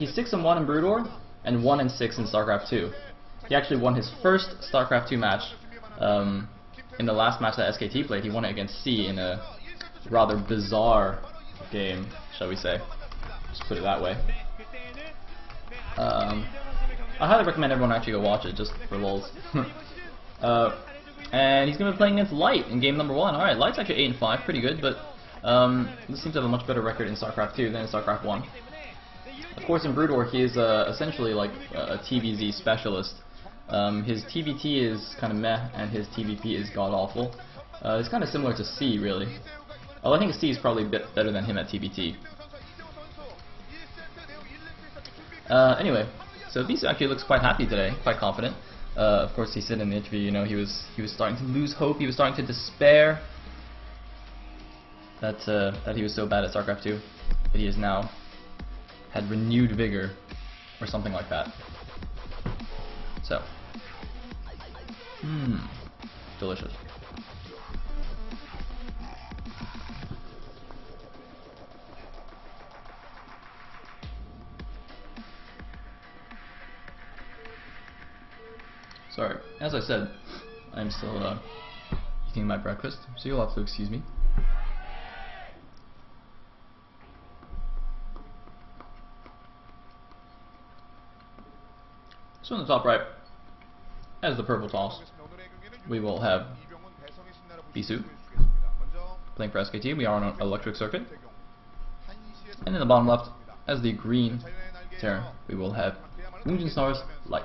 He's 6-1 in Brood War and 1-6 in StarCraft 2. He actually won his first StarCraft 2 match in the last match that SKT played. He won it against C in a rather bizarre game, shall we say. Just put it that way. I highly recommend everyone actually go watch it, just for lols. And he's going to be playing against Light in game number 1. Alright, Light's actually 8-5, pretty good, but this seems to have a much better record in StarCraft 2 than in StarCraft 1. Of course, in Brood War, he is essentially like a TVZ specialist. His TVT is kind of meh, and his TVP is god-awful. It's kind of similar to C, really. Although I think C is probably a bit better than him at TVT. Anyway, so Bisu actually looks quite happy today, quite confident. Of course, he said in the interview, you know, he was starting to lose hope, he was starting to despair that he was so bad at StarCraft 2, but he has now had renewed vigor, or something like that. So, delicious. Sorry, as I said, I'm still eating my breakfast, so you'll have to excuse me. So in the top right, as the purple toss, we will have Bisu playing for SKT. We are on an electric circuit. And in the bottom left, as the green Terran, we will have Moonjin Stars Light.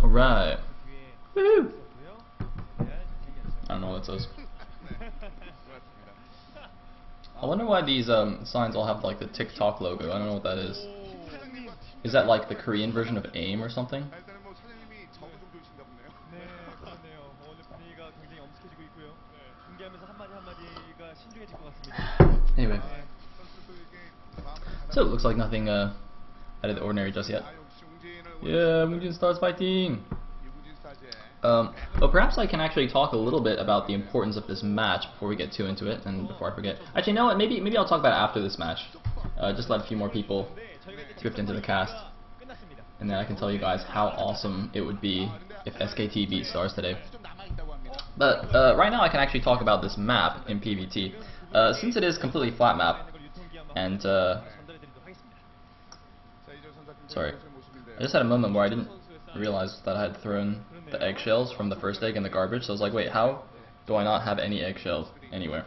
Alright. Woohoo! I don't know what that says. I wonder why these signs all have like the TikTok logo. I don't know what that is. Is that like the Korean version of AIM or something? Anyway. So it looks like nothing out of the ordinary just yet. Yeah, Moonjin Stars fighting! But perhaps I can actually talk a little bit about the importance of this match before we get too into it, and before I forget. Actually, you know what? Maybe I'll talk about it after this match. Just let a few more people drift into the cast, and then I can tell you guys how awesome it would be if SKT beat Stars today. But right now I can actually talk about this map in PvT. Since it is completely flat map, and sorry, I just had a moment where I didn't realize that I had thrown the eggshells from the first egg in the garbage, so I was like, wait, how do I not have any eggshells anywhere?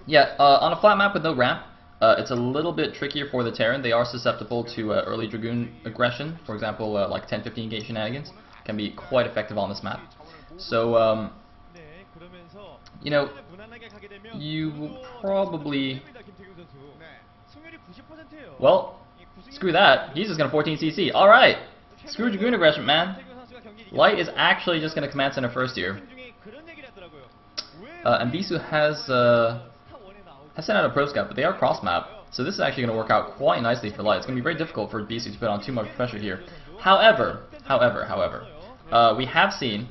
Yeah, on a flat map with no ramp, it's a little bit trickier for the Terran. They are susceptible to early Dragoon aggression. For example, like 10-15 gate shenanigans can be quite effective on this map. So, you know, you will probably... Well, screw that. He's just going to 14 CC. Alright! Screw Dragoon aggression, man. Light is actually just going to command center first here. And Bisu has sent out a pro scout, but they are cross map. So this is actually going to work out quite nicely for Light. It's going to be very difficult for Bisu to put on too much pressure here. However, we have seen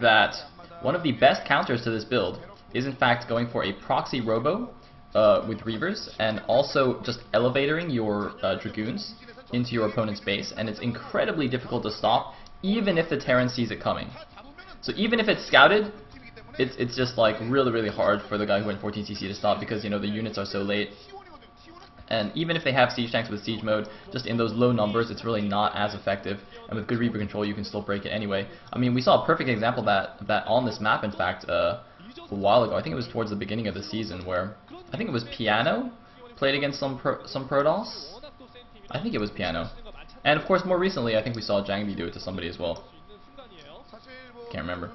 that one of the best counters to this build is in fact going for a proxy robo with Reavers, and also just elevating your Dragoons into your opponent's base, and it's incredibly difficult to stop even if the Terran sees it coming. So even if it's scouted, it's just like really hard for the guy who went 14 CC to stop, because you know the units are so late. And even if they have siege tanks with siege mode, just in those low numbers, it's really not as effective. And with good Reaper control, you can still break it anyway. I mean, we saw a perfect example of that on this map, in fact, a while ago. I think it was towards the beginning of the season, where I think it was Piano played against some Protoss. I think it was Piano. And of course, more recently, I think we saw Jangbi do it to somebody as well. Can't remember.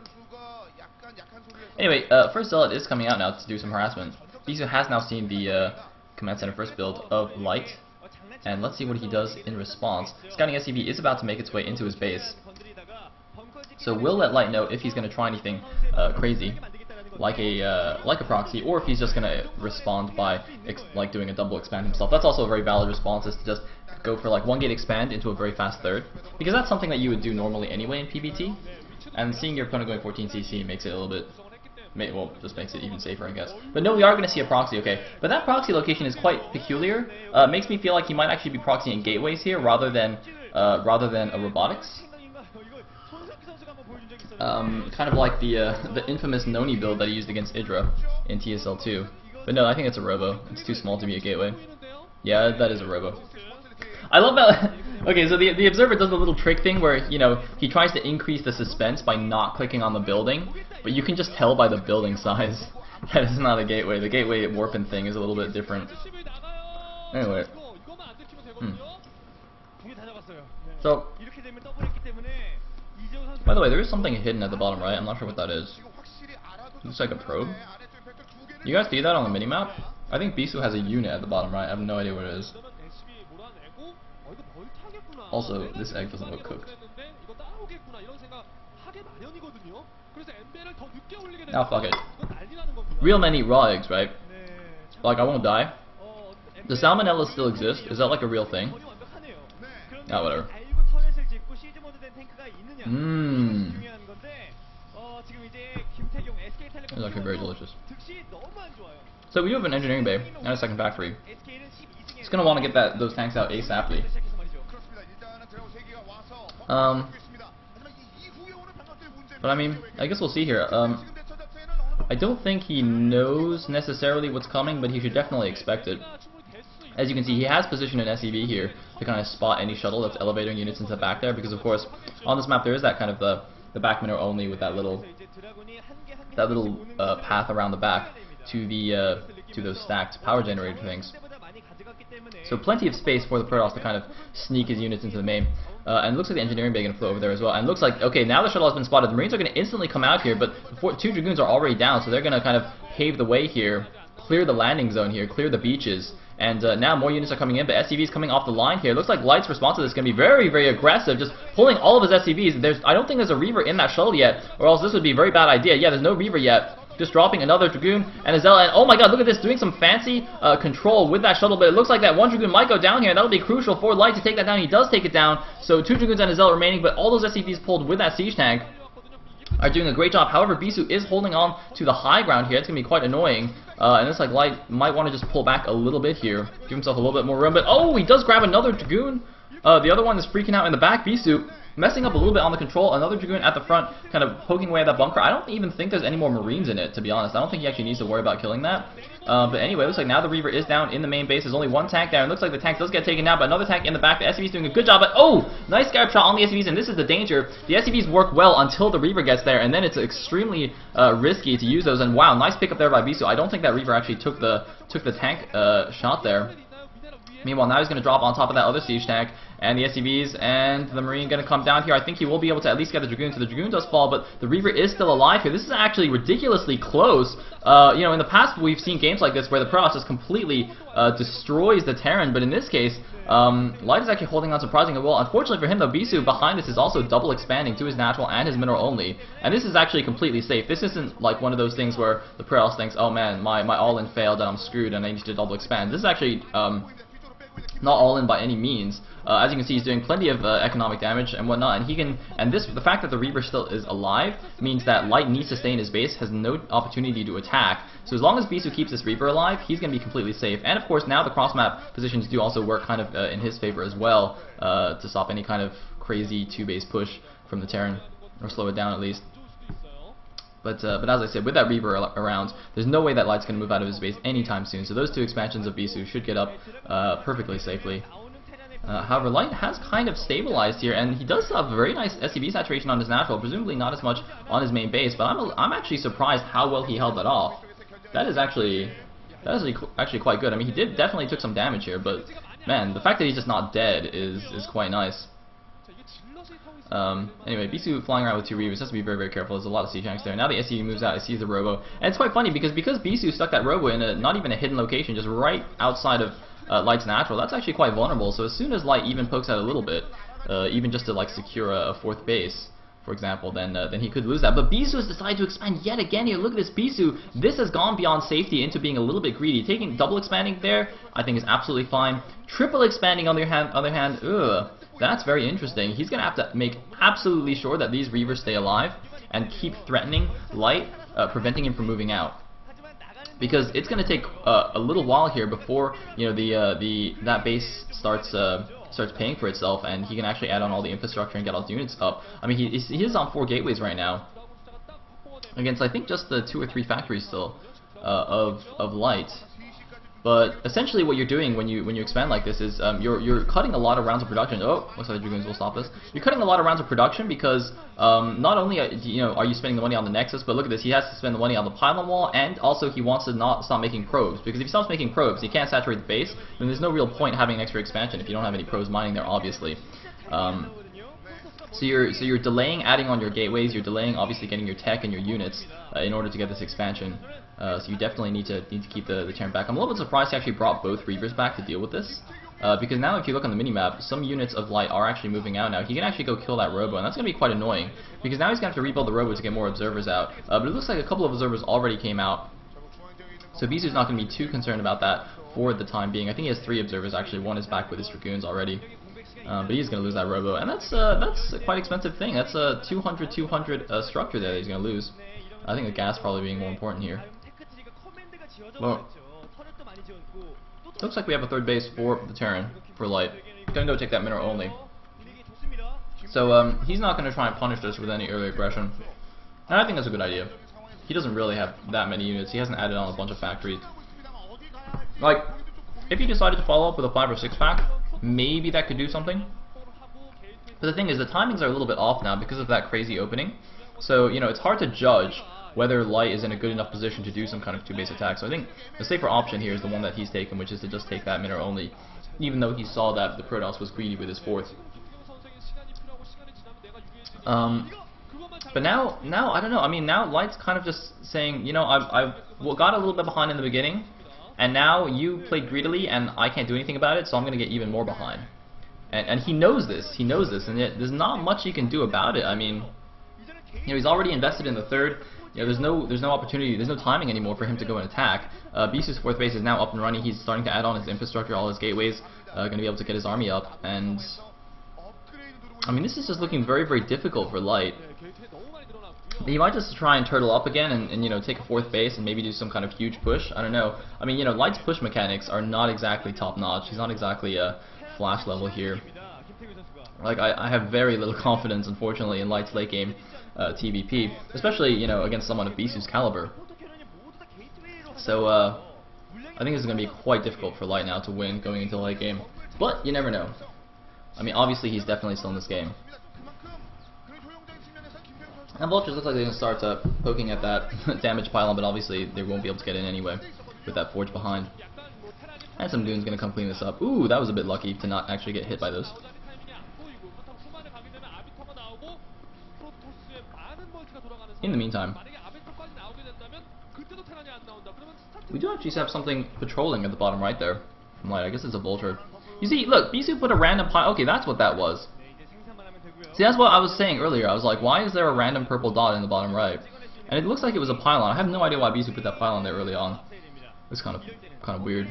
Anyway, First Zealot is coming out now to do some harassment. Bisu has now seen the command center first build of Light, and let's see what he does in response. Scouting SCV is about to make its way into his base, so we'll let Light know if he's going to try anything crazy. like a proxy, or if he's just gonna respond by like doing a double expand himself. That's also a very valid response, is to just go for like 1 gate expand into a very fast third, because that's something that you would do normally anyway in PBT, and seeing your opponent going 14 CC makes it a little bit, well, just makes it even safer, I guess. But no, we are going to see a proxy, okay. But that proxy location is quite peculiar. Makes me feel like he might actually be proxying gateways here rather than a robotics. Kind of like the infamous Noni build that he used against Idra in TSL 2. But no, I think it's a robo. It's too small to be a gateway. Yeah, that is a robo. I love that. Okay, so the observer does the little trick thing where, you know, he tries to increase the suspense by not clicking on the building, but you can just tell by the building size that it's not a gateway. The gateway warping thing is a little bit different. Anyway. So, by the way, there is something hidden at the bottom right. I'm not sure what that is. Looks like a probe. You guys see that on the minimap? I think Bisu has a unit at the bottom right. I have no idea what it is. Also, this egg doesn't look cooked. Oh, fuck it. Real men eat raw eggs, right? Like, I won't die. Does salmonella still exist? Is that like a real thing? Oh, whatever. It's actually very delicious. So we do have an engineering bay and a second factory. It's gonna want to get those tanks out ASAPly. But I mean, I guess we'll see here. I don't think he knows necessarily what's coming, but he should definitely expect it. As you can see, he has positioned an SEV here to kind of spot any shuttle that's elevating units into the back there, because of course on this map there is that kind of the back minnow only with that little path around the back to those stacked power generator things. So plenty of space for the Protoss to kind of sneak his units into the main. And it looks like the engineering bay is going to flow over there as well. And it looks like, okay, now the shuttle has been spotted. The Marines are going to instantly come out here, but the 2 Dragoons are already down, so they're going to kind of pave the way here, clear the landing zone here, clear the beaches. And now more units are coming in, but SCVs coming off the line here. It looks like Light's response to this is going to be very, very aggressive, just pulling all of his SCVs. I don't think there's a Reaver in that shuttle yet, or else this would be a very bad idea. Yeah, there's no Reaver yet. Just dropping another Dragoon and a Zella, and oh my god, look at this, doing some fancy control with that shuttle, but it looks like that 1 Dragoon might go down here, and that'll be crucial for Light to take that down. He does take it down, so 2 Dragoons and a Zella remaining, but all those SCVs pulled with that siege tank are doing a great job. However, Bisu is holding on to the high ground here. It's going to be quite annoying, and it's like Light might want to just pull back a little bit here, give himself a little bit more room, but oh, he does grab another Dragoon. The other one is freaking out in the back. Bisu messing up a little bit on the control. Another Dragoon at the front, kind of poking away at that bunker. I don't even think there's any more Marines in it, to be honest. I don't think he actually needs to worry about killing that. But anyway, it looks like now the Reaver is down in the main base. There's only 1 tank there, and it looks like the tank does get taken down, but another tank in the back. The SCV's doing a good job, but oh! Nice scarab shot on the SCVs, and this is the danger. The SCVs work well until the Reaver gets there, and then it's extremely risky to use those, and wow, nice pickup there by Bisu. I don't think that Reaver actually took the tank shot there. Meanwhile, now he's going to drop on top of that other siege tank, and the SCVs and the Marine going to come down here. I think he will be able to at least get the Dragoon, so the Dragoon does fall, but the Reaver is still alive here. This is actually ridiculously close. You know, in the past we've seen games like this where the Protoss just completely destroys the Terran, but in this case, Light is actually holding on surprisingly well. Unfortunately for him, though, Bisu behind this is also double expanding to his natural and his mineral only, and this is actually completely safe. This isn't like one of those things where the Protoss thinks, oh man, my all-in failed and I'm screwed and I need to double expand. This is actually not all in by any means. As you can see, he's doing plenty of economic damage and whatnot, and the fact that the Reaver still is alive means that Light needs to stay in his base, has no opportunity to attack. So as long as Bisu keeps this Reaver alive, he's going to be completely safe. And of course, now the cross-map positions do also work kind of in his favor as well, to stop any kind of crazy 2-base push from the Terran, or slow it down at least. But as I said, with that Reaver around, there's no way that Light's going to move out of his base anytime soon. So those 2 expansions of Bisu should get up perfectly safely. However, Light has kind of stabilized here, and he does have very nice SCV saturation on his natural, presumably not as much on his main base, but I'm actually surprised how well he held that off. That is actually quite good. I mean, he definitely took some damage here, but man, the fact that he's just not dead is quite nice. Anyway, Bisu flying around with 2 Reavers, has to be very, very careful. There's a lot of siege tanks there. Now the SCV moves out, it sees the Robo, and it's quite funny because Bisu stuck that Robo in not even a hidden location, just right outside of Light's natural. That's actually quite vulnerable. So as soon as Light even pokes out a little bit, even just to like secure a 4th base, for example, then he could lose that. But Bisu has decided to expand yet again here. Look at this Bisu. This has gone beyond safety into being a little bit greedy. Taking double expanding there, I think is absolutely fine. Triple expanding on the other hand, ugh, that's very interesting. He's gonna have to make absolutely sure that these Reavers stay alive and keep threatening Light, preventing him from moving out. Because it's going to take a little while here before that base starts paying for itself, and he can actually add on all the infrastructure and get all the units up. I mean, he is on 4 gateways right now against I think just the 2 or 3 factories still of Light. But essentially, what you're doing when you expand like this is you're cutting a lot of rounds of production. Oh, looks like the Dragoons will stop this. You're cutting a lot of rounds of production because not only are you spending the money on the Nexus, but look at this. He has to spend the money on the pylon wall, and also he wants to not stop making probes, because if he stops making probes, he can't saturate the base. Then there's no real point having an extra expansion if you don't have any probes mining there, obviously. So you're delaying adding on your gateways. You're delaying obviously getting your tech and your units in order to get this expansion. So you definitely need to keep the Terran back. I'm a little bit surprised he actually brought both Reavers back to deal with this, because now if you look on the minimap, some units of Light are actually moving out now. He can actually go kill that Robo, and that's going to be quite annoying, because now he's going to have to rebuild the Robo to get more observers out. But it looks like a couple of observers already came out, so Bisu's not going to be too concerned about that for the time being. I think he has 3 observers actually. 1 is back with his Dragoons already. But he's going to lose that Robo, and that's a quite expensive thing. That's a 200 structure there that he's going to lose. I think the gas probably being more important here. Well, looks like we have a 3rd base for the Terran, for Light. Gonna go take that mineral only. So he's not going to try and punish us with any early aggression, and I think that's a good idea. He doesn't really have that many units. He hasn't added on a bunch of factories. Like, if he decided to follow up with a 5 or 6 pack, maybe that could do something. But the thing is, the timings are a little bit off now because of that crazy opening. So, it's hard to judge whether Light is in a good enough position to do some kind of 2-base attack. So I think the safer option here is the one that he's taken, which is to just take that mineral only, even though he saw that the Protoss was greedy with his 4th. But now I don't know. I mean, now Light's kind of just saying, I got a little bit behind in the beginning, and now you played greedily, and I can't do anything about it, so I'm going to get even more behind. And he knows this, and yet there's not much he can do about it. I mean, he's already invested in the 3rd. There's no opportunity, there's no timing anymore for him to go and attack. Bisu's 4th base is now up and running. He's starting to add on his infrastructure, all his gateways, going to be able to get his army up. And I mean, this is just looking very, very difficult for Light. He might just try and turtle up again and take a 4th base and maybe do some kind of huge push. I don't know. I mean, Light's push mechanics are not exactly top notch. He's not exactly a Flash level here. Like, I have very little confidence, unfortunately, in Light's late game TVP, especially against someone of Bisu's caliber. So I think this is going to be quite difficult for Light now to win going into the late game. But you never know. I mean, obviously he's definitely still in this game. And Vultures looks like they're going to start poking at that damage pylon, but obviously they won't be able to get in anyway with that Forge behind. And some Goon's going to come clean this up. Ooh, that was a bit lucky to not actually get hit by those. In the meantime, we do actually have something patrolling at the bottom right there from Light. I guess it's a Vulture. You see, look, Bisu put a random pile. Okay, that's what that was. See, that's what I was saying earlier. I was like, why is there a random purple dot in the bottom right? And it looks like it was a pylon. I have no idea why Bisu put that pylon there early on. It's kind of weird.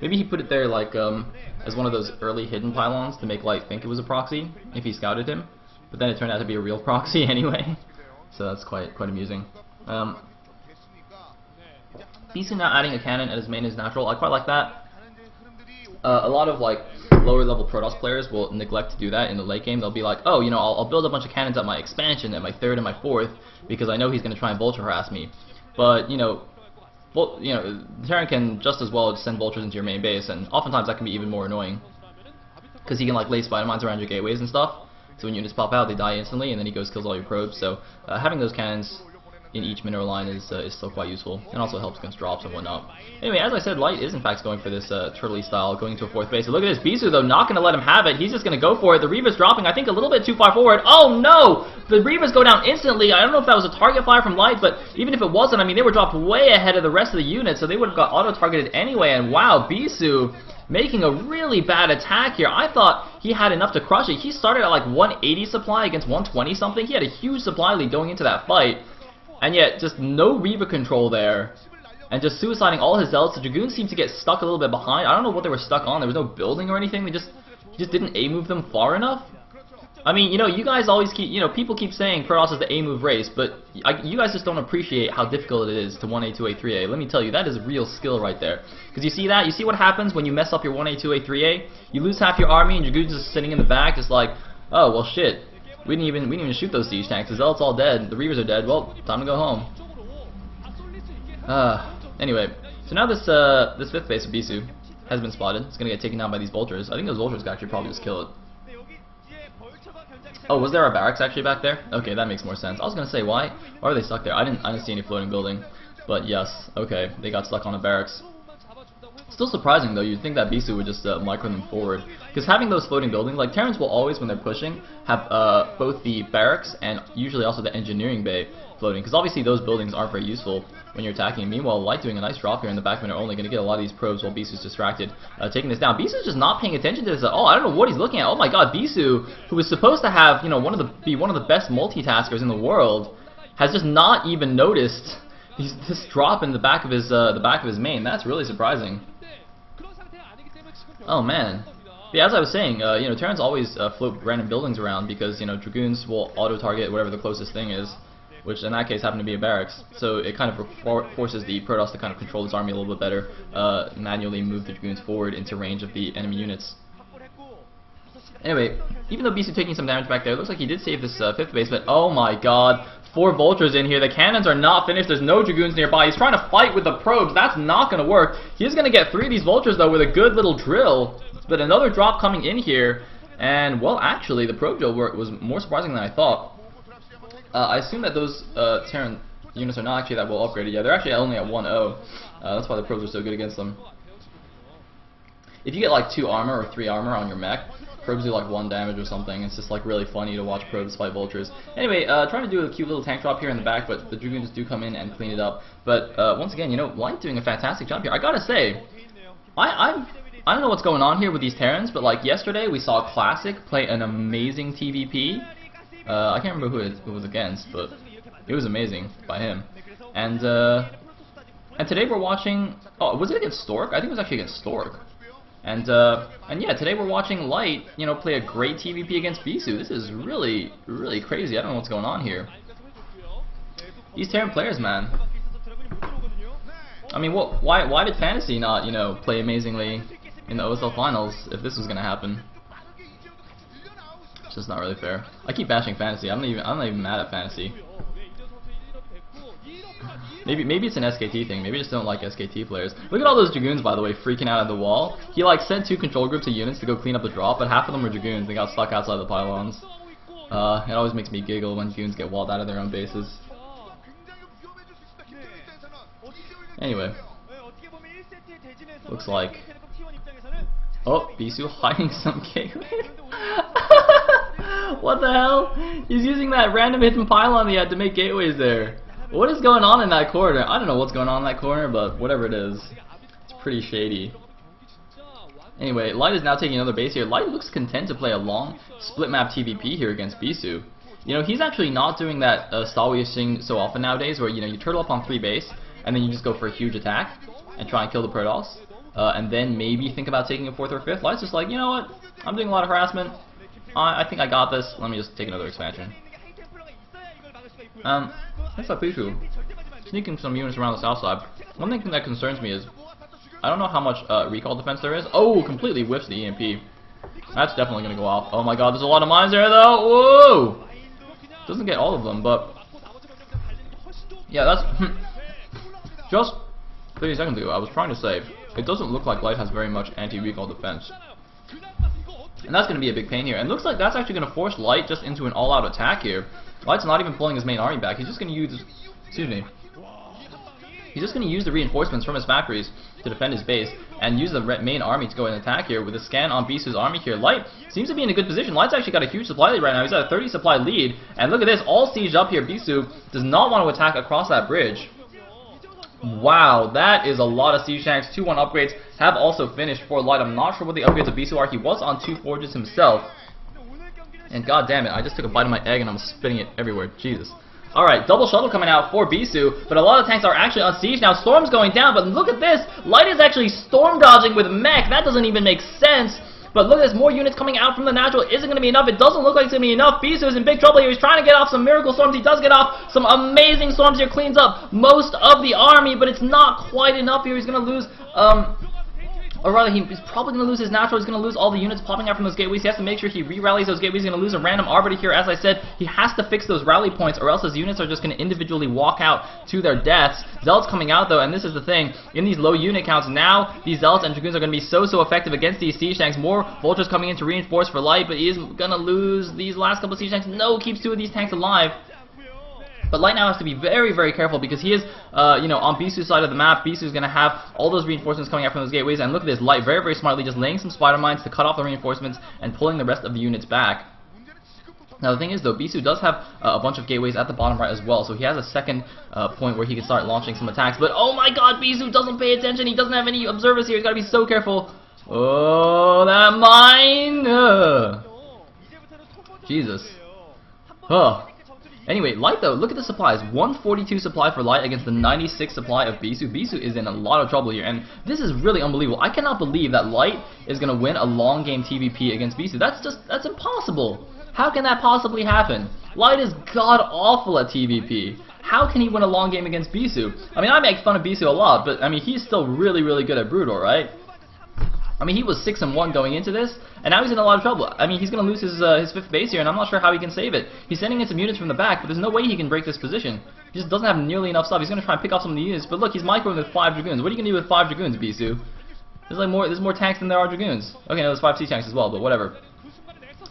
Maybe he put it there like as one of those early hidden pylons to make Light think it was a proxy if he scouted him. But then it turned out to be a real proxy anyway. So that's quite amusing. Bisu now adding a cannon at his main is natural. I quite like that. A lot of like lower level Protoss players will neglect to do that in the late game. They'll be like, oh, I'll build a bunch of cannons at my expansion, at my 3rd and my 4th, because I know he's going to try and Vulture harass me. But the Terran can just as well send Vultures into your main base, and oftentimes that can be even more annoying, because he can like lay spider mines around your gateways and stuff. So when units pop out, they die instantly, and then he goes kills all your probes. So having those cannons in each mineral line is still quite useful, and also helps against drops and whatnot. Anyway, as I said, Light is in fact going for this turtley style, going into a 4th base. So look at this, Bisu though, not going to let him have it. He's just going to go for it. The Reaver's dropping, I think, a little bit too far forward. Oh no! The Reavers go down instantly. I don't know if that was a target fire from Light, but even if it wasn't, I mean, they were dropped way ahead of the rest of the units, so they would have got auto-targeted anyway. And wow, Bisu making a really bad attack here. I thought he had enough to crush it. He started at like 180 supply against 120 something. He had a huge supply lead going into that fight, and yet just no Reaver control there, and just suiciding all his zealots. The Dragoons seemed to get stuck a little bit behind. I don't know what they were stuck on. There was no building or anything. He just didn't A-move them far enough. I mean, you know, you guys always keep, you know, people keep saying Protoss is the A-move race, but you guys just don't appreciate how difficult it is to 1A, 2A, 3A. Let me tell you, that is real skill right there. Because you see that? You see what happens when you mess up your 1A, 2A, 3A? You lose half your army and Dragoons just sitting in the back just like, oh, well shit. We didn't even shoot those siege tanks. The Zealots all dead. The Reavers are dead. Well, time to go home. Anyway, so now this 5th base of Bisu has been spotted. It's going to get taken down by these Vultures. I think those Vultures could actually probably just kill it. Oh, was there a barracks actually back there? Okay, that makes more sense. I was gonna say, why are they stuck there? I didn't see any floating building, but yes, okay, they got stuck on a barracks. Still surprising though. You'd think that Bisu would just micro them forward, because having those floating buildings, like Terrans will always, when they're pushing, have both the barracks and usually also the engineering bay floating, because obviously those buildings aren't very useful when you're attacking. Meanwhile, Light doing a nice drop here in the back when they're only going to get a lot of these probes while Bisu's distracted, taking this down. Bisu's just not paying attention to this at all. I don't know what he's looking at. Oh my god, Bisu, who was supposed to have, you know, be one of the best multitaskers in the world, has just not even noticed this drop in the back of his main. That's really surprising. Oh man. Yeah, as I was saying, you know, Terrans always float random buildings around because, you know, Dragoons will auto-target whatever the closest thing is, which in that case happened to be a barracks. So it kind of forces the Protoss to kind of control his army a little bit better, manually move the Dragoons forward into range of the enemy units. Anyway, even though Bisu taking some damage back there, it looks like he did save this 5th base, but oh my god, 4 Vultures in here. The cannons are not finished. There's no Dragoons nearby. He's trying to fight with the probes. That's not going to work. He's going to get 3 of these Vultures, though, with a good little drill. But another drop coming in here. And, well, actually, the probe drill was more surprising than I thought. I assume that those Terran units are not actually that well upgraded yet. They're actually only at 1-0. That's why the probes are so good against them. If you get, like, 2 armor or 3 armor on your mech, probes do like 1 damage or something. It's just like really funny to watch probes fight Vultures. Anyway, trying to do a cute little tank drop here in the back, but the Dragoons do come in and clean it up. But once again, you know, Light doing a fantastic job here. I gotta say, I don't know what's going on here with these Terrans, but like yesterday we saw Classic play an amazing TVP. I can't remember who it was against, but it was amazing by him. And today we're watching. Oh, was it against Stork? I think it was actually against Stork. And yeah, today we're watching Light, you know, play a great TVP against Bisu. This is really, really crazy. I don't know what's going on here. These Terran players, man. I mean, why did Fantasy not, you know, play amazingly in the OSL finals if this was gonna happen? It's just not really fair. I keep bashing Fantasy. I'm not even mad at Fantasy. Maybe it's an SKT thing. Maybe I just don't like SKT players. Look at all those Dragoons, by the way, freaking out at the wall. He like sent 2 control groups of units to go clean up the drop, but half of them were Dragoons. They got stuck outside the pylons. It always makes me giggle when Dragoons get walled out of their own bases. Anyway, looks like, oh, Bisu hiding some gateway. What the hell? He's using that random hidden pylon he had to make gateways there. What is going on in that corner? I don't know what's going on in that corner, but whatever it is, it's pretty shady. Anyway, Light is now taking another base here. Light looks content to play a long split map TVP here against Bisu. You know, he's actually not doing that style we're seeing so often nowadays, where, you know, you turtle up on 3 base, and then you just go for a huge attack and try and kill the Protoss, and then maybe think about taking a 4th or 5th. Light's just like, you know what? I'm doing a lot of harassment. I think I got this. Let me just take another expansion. Looks like Bisu sneaking some units around the south side. One thing that concerns me is I don't know how much recall defense there is. Oh, completely whiffs the EMP. That's definitely going to go off. Oh my god, there's a lot of mines there though. Whoa! Doesn't get all of them, but yeah, that's just 30 seconds ago I was trying to say it doesn't look like Light has very much anti-recall defense. And that's going to be a big pain here. And looks like that's actually going to force Light just into an all-out attack here. Light's not even pulling his main army back. He's just going to use, he's just going to use the reinforcements from his factories to defend his base, and use the main army to go and attack here with a scan on Bisu's army here. Light seems to be in a good position. Light's actually got a huge supply lead right now. He's at a 30 supply lead, and look at this, all sieged up here. Bisu does not want to attack across that bridge. Wow, that is a lot of siege tanks. 2-1 upgrades have also finished for Light. I'm not sure what the upgrades of Bisu are. He was on 2 forges himself. And god damn it, I just took a bite of my egg and I'm spitting it everywhere. Jesus. Alright, double shuttle coming out for Bisu, but a lot of tanks are actually on siege now. Storm's going down, but look at this. Light is actually storm dodging with mech. That doesn't even make sense. But look at this, more units coming out from the natural. Is it going to be enough? It doesn't look like it's going to be enough. Bisu is in big trouble here. He's trying to get off some miracle storms. He does get off some amazing storms here. Cleans up most of the army, but it's not quite enough here. He's going to lose, or rather, he's probably going to lose his natural. He's going to lose all the units popping out from those gateways. He has to make sure he re-rallies those gateways. He's going to lose a random arbiter here. As I said, he has to fix those rally points, or else his units are just going to individually walk out to their deaths. Zealots coming out, though, and this is the thing. In these low unit counts, now these Zealots and Dragoons are going to be so effective against these siege tanks. More Vultures coming in to reinforce for Light, but he is going to lose these last couple of siege tanks. No, keeps 2 of these tanks alive. But Light now has to be very careful because he is, on Bisu's side of the map. Bisu's going to have all those reinforcements coming out from those gateways. And look at this, Light very smartly just laying some spider mines to cut off the reinforcements and pulling the rest of the units back. Now the thing is though, Bisu does have a bunch of gateways at the bottom right as well, so he has a second point where he can start launching some attacks. But oh my god, Bisu doesn't pay attention. He doesn't have any observers here. He's got to be so careful. Oh, that mine! Jesus. Huh. Anyway, Light though, look at the supplies. 142 supply for Light against the 96 supply of Bisu. Bisu is in a lot of trouble here, and this is really unbelievable. I cannot believe that Light is going to win a long game TVP against Bisu. That's impossible. How can that possibly happen? Light is god-awful at TVP. How can he win a long game against Bisu? I mean, I make fun of Bisu a lot, but I mean, he's still really good at Brutal, right? I mean, he was 6-1 going into this, and now he's in a lot of trouble. I mean, he's going to lose his 5th base here, and I'm not sure how he can save it. He's sending in some units from the back, but there's no way he can break this position. He just doesn't have nearly enough stuff. He's going to try and pick off some of the units, but look, he's microing with 5 Dragoons. What are you going to do with 5 Dragoons, Bisu? There's more tanks than there are Dragoons. Okay, no, there's 5 sea tanks as well, but whatever.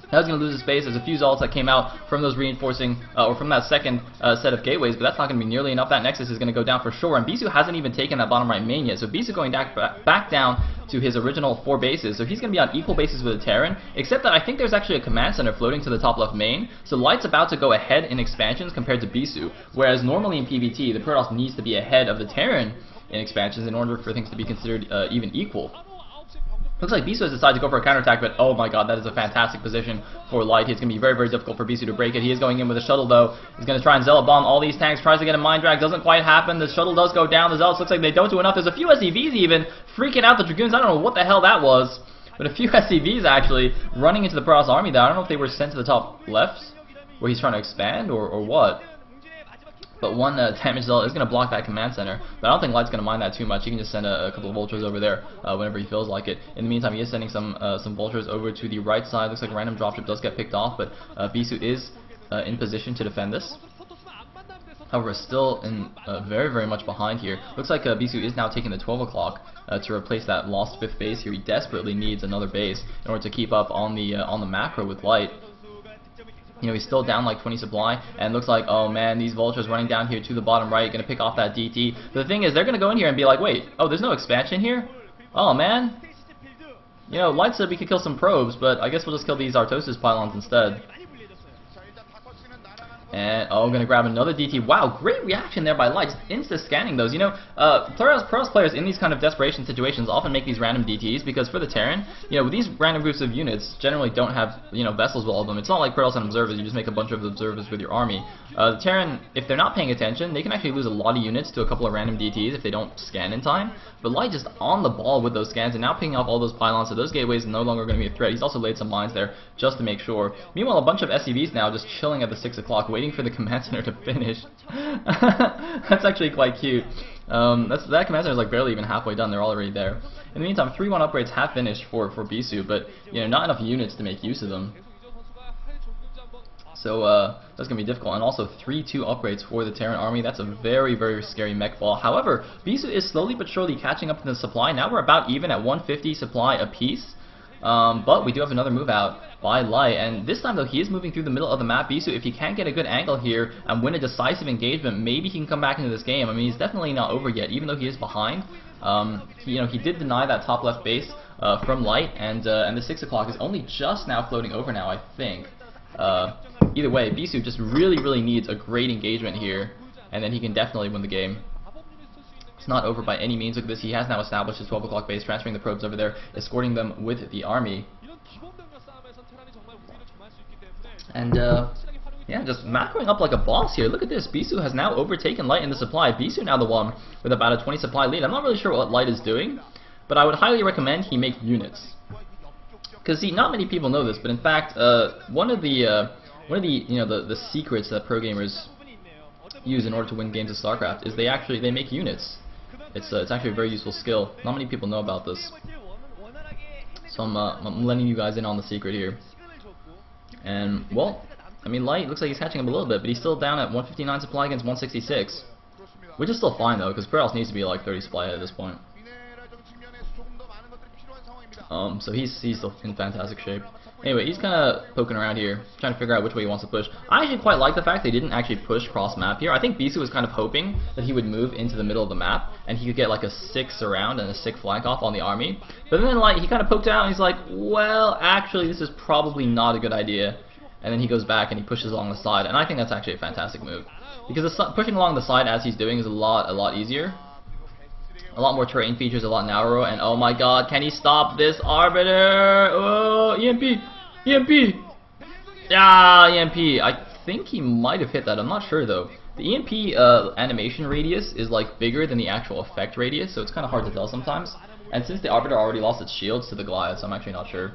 Now he's going to lose his base. There's a few Zealots that came out from those reinforcing, or from that second set of gateways, but that's not going to be nearly enough. That Nexus is going to go down for sure, and Bisu hasn't even taken that bottom right main yet, so Bisu going back down to his original 4 bases, so he's going to be on equal bases with the Terran, except that I think there's actually a command center floating to the top left main, so Light's about to go ahead in expansions compared to Bisu, whereas normally in PvT, the Protoss needs to be ahead of the Terran in expansions in order for things to be considered even equal. Looks like Bisu has decided to go for a counterattack, but oh my god, that is a fantastic position for Light. It's going to be very difficult for Bisu to break it. He is going in with a shuttle, though. He's going to try and Zealot bomb all these tanks, tries to get a mine drag, doesn't quite happen. The shuttle does go down. The Zealots looks like they don't do enough. There's a few SCVs even freaking out the Dragoons. I don't know what the hell that was, but a few SCVs actually running into the Protoss army there. I don't know if they were sent to the top left, where he's trying to expand, or what. But one damage Zealot is going to block that command center, but I don't think Light's going to mind that too much. He can just send a couple of Vultures over there whenever he feels like it. In the meantime, he is sending some Vultures over to the right side. Looks like a random dropship does get picked off, but Bisu is in position to defend this. However, still in very much behind here. Looks like Bisu is now taking the 12 o'clock to replace that lost 5th base here. He desperately needs another base in order to keep up on the macro with Light. You know, he's still down like 20 supply, and looks like, oh man, these Vultures running down here to the bottom right, going to pick off that DT. But the thing is, they're going to go in here and be like, wait, oh, there's no expansion here? Oh man. You know, Light said we could kill some probes, but I guess we'll just kill these Artosis pylons instead. And, oh, going to grab another DT. Wow, great reaction there by Light. Just insta-scanning those. You know, Protoss players in these kind of desperation situations often make these random DTs, because for the Terran, you know, these random groups of units generally don't have, you know, vessels with all of them. It's not like Protoss and Observers. You just make a bunch of Observers with your army. The Terran, if they're not paying attention, they can actually lose a lot of units to a couple of random DTs if they don't scan in time. But Light just on the ball with those scans and now picking off all those pylons, so those gateways are no longer going to be a threat. He's also laid some mines there just to make sure. Meanwhile, a bunch of SCVs now just chilling at the 6 o'clock, waiting for the command center to finish. That's actually quite cute. That command center is like barely even halfway done. They're already there. In the meantime, 3-1 upgrades have finished for Bisu, but you know, not enough units to make use of them. So that's going to be difficult. And also 3-2 upgrades for the Terran army. That's a very scary mech ball. However, Bisu is slowly but surely catching up to the supply. Now we're about even at 150 supply apiece. But we do have another move out by Light, and this time though he is moving through the middle of the map. Bisu, if he can't get a good angle here and win a decisive engagement, maybe he can come back into this game. I mean, he's definitely not over yet, even though he is behind. He did deny that top left base from Light, and the 6 o'clock is only just now floating over now, I think. Either way, Bisu just really needs a great engagement here, and then he can definitely win the game. It's not over by any means. Look at this. He has now established his 12 o'clock base, transferring the probes over there, escorting them with the army. And, yeah, just macroing up like a boss here. Look at this. Bisu has now overtaken Light in the supply. Bisu now the one with about a 20 supply lead. I'm not really sure what Light is doing, but I would highly recommend he make units. Because, see, not many people know this, but in fact, one of the the secrets that pro gamers use in order to win games of StarCraft is they make units. It's actually a very useful skill. Not many people know about this. So I'm letting you guys in on the secret here. And, well, I mean, Light looks like he's catching him a little bit, but he's still down at 159 supply against 166. Which is still fine, though, because Protoss needs to be like 30 supply at this point. So he's still in fantastic shape. Anyway, he's kind of poking around here, trying to figure out which way he wants to push. I actually quite like the fact they didn't actually push cross-map here. I think Bisu was kind of hoping that he would move into the middle of the map, and he could get like a 6 surround and a 6 flank off on the army. But then like he kind of poked out, and he's like, well, actually, this is probably not a good idea. And then he goes back and he pushes along the side, and I think that's actually a fantastic move. Because pushing along the side as he's doing is a lot easier. A lot more terrain features, a lot narrower, and oh my god, can he stop this Arbiter? Oh, EMP! EMP! Ah, EMP. I think he might have hit that, I'm not sure though. The EMP animation radius is like bigger than the actual effect radius, so it's kind of hard to tell sometimes. And since the Arbiter already lost its shields to the Goliath, so I'm actually not sure.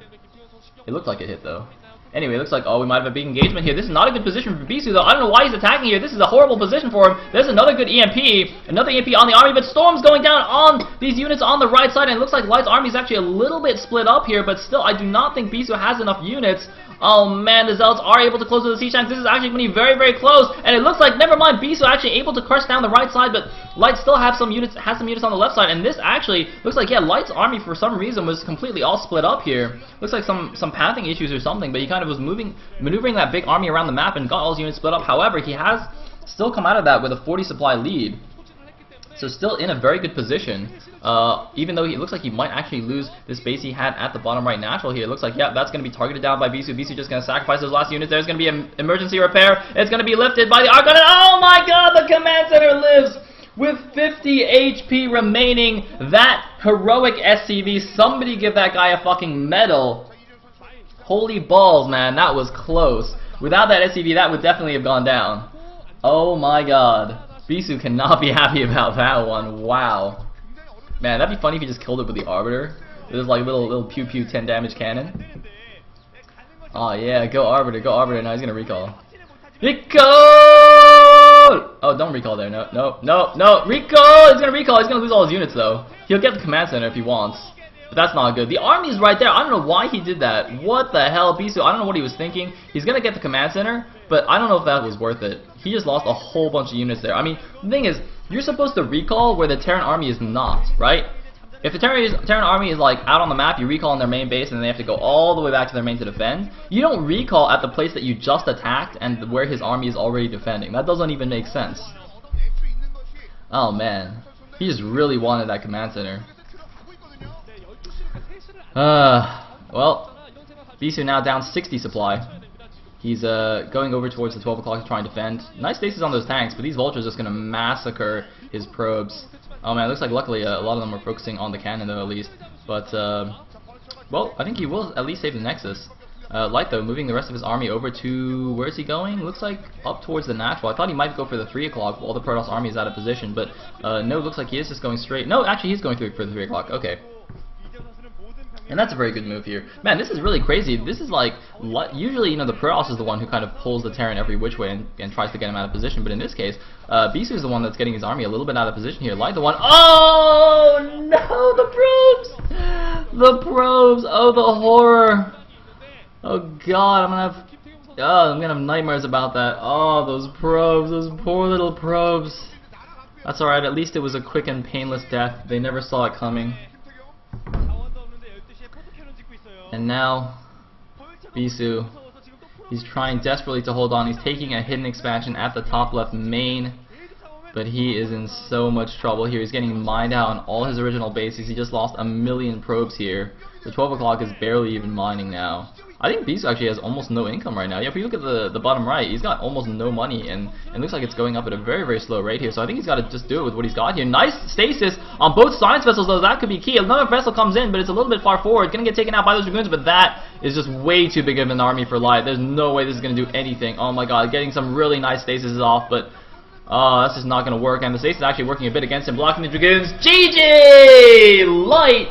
It looked like it hit though. Anyway, it looks like, oh, we might have a big engagement here. This is not a good position for Bisu, though. I don't know why he's attacking here. This is a horrible position for him. There's another good EMP. Another EMP on the army, but Storm's going down on these units on the right side, and it looks like Light's army is actually a little bit split up here, but still, I do not think Bisu has enough units. Oh man, the Zealots are able to close to the siege tanks. This is actually going to be very close, and it looks like, never mind, Bisu actually able to crush down the right side, but Light still has some units on the left side, and this actually looks like, yeah, Light's army for some reason was completely all split up here. Looks like some pathing issues or something, but he kind of was maneuvering that big army around the map and got all his units split up. However, he has still come out of that with a 40 supply lead. So still in a very good position, even though it looks like he might actually lose this base he had at the bottom right natural here. It looks like, yeah, that's going to be targeted down by Bisu. Bisu just going to sacrifice those last units. There's going to be an emergency repair. It's going to be lifted by the Archon. Oh my god, the command center lives with 50 HP remaining. That heroic SCV. Somebody give that guy a fucking medal. Holy balls, man, that was close. Without that SCV, that would definitely have gone down. Oh my god. Bisu cannot be happy about that one. Wow. Man, that'd be funny if he just killed it with the Arbiter. It was like little pew pew 10 damage cannon. Oh yeah, go Arbiter, go Arbiter. Now he's gonna recall. Recall! Oh, don't recall there. No. Recall! He's gonna recall. He's gonna lose all his units though. He'll get the command center if he wants. But that's not good. The army's right there. I don't know why he did that. What the hell, Bisu? I don't know what he was thinking. He's gonna get the command center, but I don't know if that was worth it. He just lost a whole bunch of units there. I mean, the thing is, you're supposed to recall where the Terran army is not, right? If the Terran army is like out on the map, you recall on their main base, and then they have to go all the way back to their main to defend. You don't recall at the place that you just attacked and where his army is already defending. That doesn't even make sense. Oh man, he just really wanted that command center. Well, Bisu now down 60 supply. He's going over towards the 12 o'clock to try and defend. Nice stasis on those tanks, but these vultures are just going to massacre his probes. Oh man, it looks like luckily a lot of them are focusing on the cannon though at least. But, well, I think he will at least save the Nexus. Light though, moving the rest of his army over to, where is he going? Looks like up towards the natural. I thought he might go for the 3 o'clock while the Protoss army is out of position, but no, it looks like he is just going straight. No, actually he's going for the 3 o'clock, okay. And that's a very good move here. Man, this is really crazy. This is like, usually, you know, the Protoss is the one who kind of pulls the Terran every which way and tries to get him out of position. But in this case, Bisu is the one that's getting his army a little bit out of position here. Light the one. Oh, no, the probes! The probes! Oh, the horror! Oh, God, I'm gonna have nightmares about that. Oh, those probes, those poor little probes. That's alright, at least it was a quick and painless death. They never saw it coming. And now, Bisu, he's trying desperately to hold on. He's taking a hidden expansion at the top left main, but he is in so much trouble here. He's getting mined out on all his original bases. He just lost 1,000,000 probes here. The 12 o'clock is barely even mining now. I think Bisu actually has almost no income right now. Yeah, if you look at the bottom right, he's got almost no money, and it looks like it's going up at a very, very slow rate here. So I think he's got to just do it with what he's got here. Nice stasis on both science vessels, though. That could be key. Another vessel comes in, but it's a little bit far forward. Gonna get taken out by those Dragoons, but that is just way too big of an army for Light. There's no way this is gonna do anything. Oh my god, getting some really nice stasis off, but that's just not gonna work. And the stasis is actually working a bit against him, blocking the Dragoons. GG! Light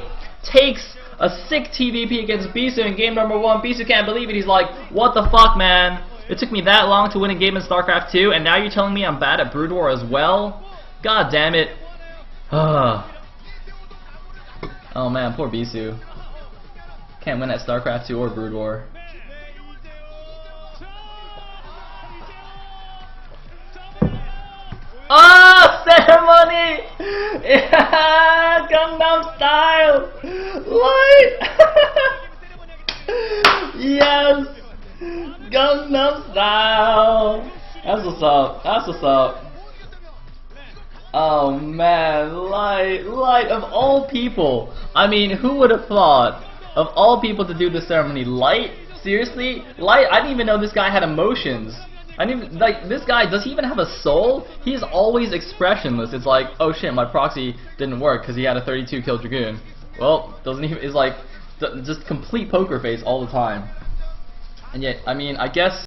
takes a sick TVP against Bisu in game number 1. Bisu can't believe it. He's like, what the fuck, man? It took me that long to win a game in StarCraft 2, and now you're telling me I'm bad at Brood War as well? God damn it. Oh man, poor Bisu. Can't win at StarCraft 2 or Brood War. Oh, ceremony! Yeah, Gangnam Style! Light! Yes! Gangnam Style! That's what's up. That's what's up. Oh man, Light of all people. I mean, who would have thought of all people to do the ceremony? Light? Seriously? Light? I didn't even know this guy had emotions. I didn't even, like, this guy, does he even have a soul? He's always expressionless. It's like, oh shit, my proxy didn't work because he had a 32 kill Dragoon. Well, doesn't even, is like, just complete poker face all the time. And yet, I mean, I guess